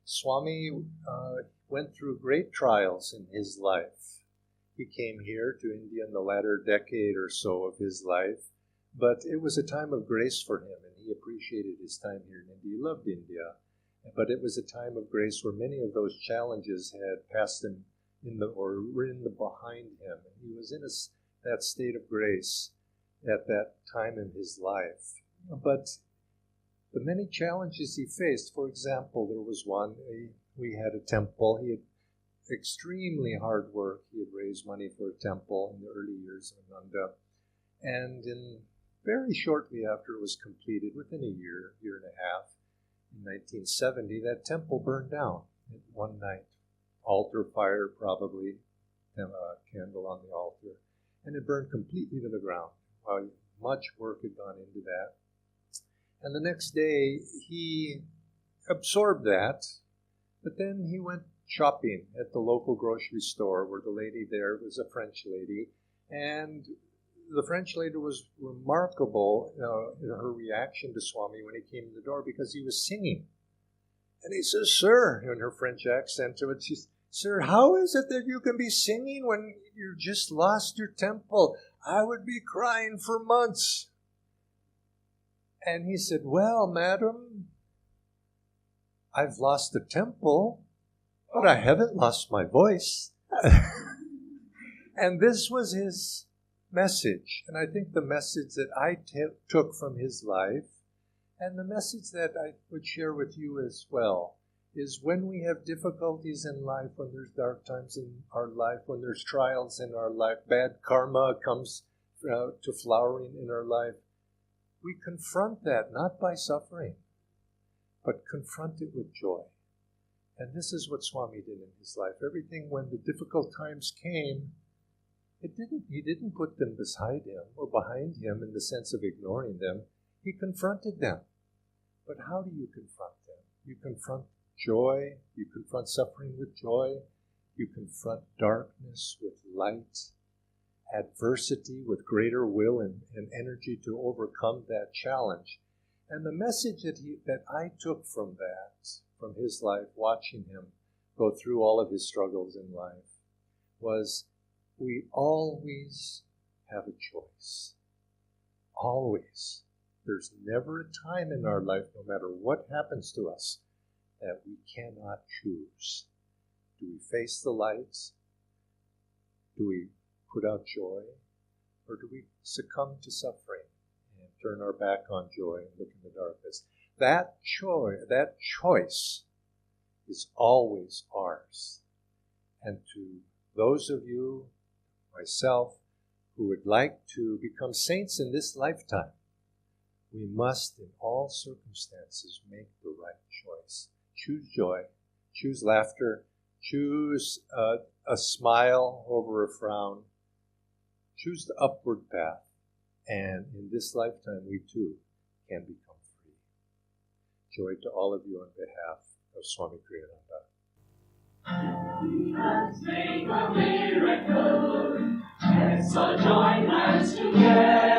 Swami went through great trials in his life. He came here to India in the latter decade or so of his life, but it was a time of grace for him, and he appreciated his time here in India. He loved India, but it was a time of grace where many of those challenges had passed him or were behind him, and he was in that state of grace at that time in his life. But the many challenges he faced, for example, there was one, we had a temple. He had extremely hard work. He had raised money for a temple in the early years of Ananda. And very shortly after it was completed, within a year and a half, in 1970, that temple burned down in one night. Altar fire, probably, a candle on the altar. And it burned completely to the ground. Wow, much work had gone into that. And the next day, he absorbed that, but then he went shopping at the local grocery store where the lady there was a French lady, and the French lady was remarkable in her reaction to Swami when he came in the door because he was singing. And he says, "Sir," in her French accent to it, she says, "Sir, how is it that you can be singing when you just lost your temple? I would be crying for months." And he said, "Well, madam, I've lost the temple, but I haven't lost my voice." And this was his message. And I think the message that I took from his life, and the message that I would share with you as well, is when we have difficulties in life, when there's dark times in our life, when there's trials in our life, bad karma comes to flowering in our life, we confront that not by suffering, but confront it with joy. And this is what Swami did in his life. Everything, when the difficult times came, he didn't put them beside him or behind him in the sense of ignoring them. He confronted them. But how do you confront them? You confront joy. You confront suffering with joy. You confront darkness with light. Adversity with greater will and energy to overcome that challenge. And the message that I took from his life, watching him go through all of his struggles in life, was we always have a choice. Always. There's never a time in our life, no matter what happens to us, that we cannot choose. Do we face the light? Do we put out joy? Or do we succumb to suffering and turn our back on joy and look in the darkness? That choice is always ours. And to those of you, myself, who would like to become saints in this lifetime, we must, in all circumstances, make the right choice. Choose joy, choose laughter, choose a smile over a frown, choose the upward path, and in this lifetime we too can become free. Joy to all of you on behalf of Swami Kriyananda. Let's make a miracle. Let's all join hands together.